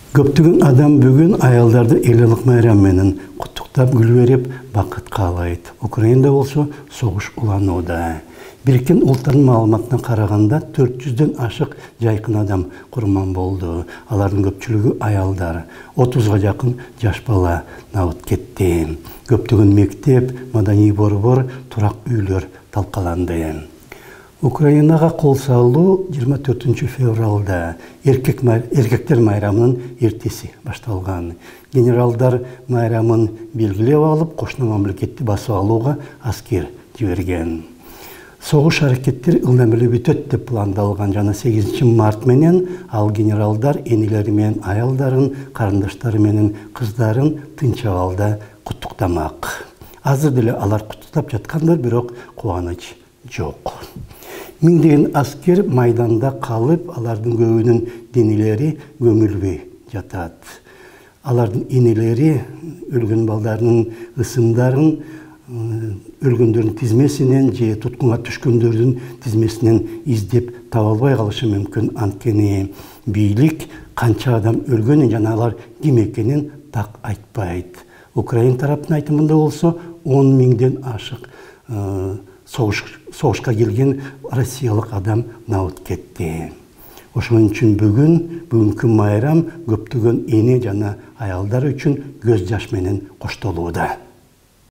Көптөгөн адам бүгүн аялдарды элилык майрам менен куттуктап гүл берип бакыт каалайт. Украинада болсо согуш уланууда. Бириккен Улуттардын маалыматына караганда 400дөн ашык жайкын адам курман болду. Алардын көпчүлүгү аялдар, 30га жакын жаш бала набыт кетти. Көптөгөн мектеп, маданий борбор, турак үйлөр талкаланды. Украинага кол салуу 24 февралда эркектер майрамынын эртеси башталган. Генералдар майрамын белгилеп алып, кошуна мамлекетти басып алууга аскер жиберген. Согуш аракеттери ылдам эле бүтөт деп пландалган жана 8 март менен ал генералдар энелери менен аялдарын, карындаштары менен кыздарын тынч абалда куттуктамак. Азыр деле алар куттуктап жаткандар, бирок кубаныч жок. Миңдеген аскер майданда калып, алардын көбүнүн денелери көмүлбөй жатат. Алардын энелери өлгөн балдардын ысымдарын өлгөндөрдүн тизмесинен же туткунга түшкөндөрдүн тизмесинен издеп таба албай калышы мүмкүн. Анткени бийлик канча адам өлгөнүн жана алар ким экенин так айтпайт. Украин тараптын айтымында болсо 10 миңден ашык согушка келген россиялык адам набыт кетти. Ошон үчүн бүгүнкү майрам көптөгөн эне жана аялдар үчүн көз жаш менен коштолууда.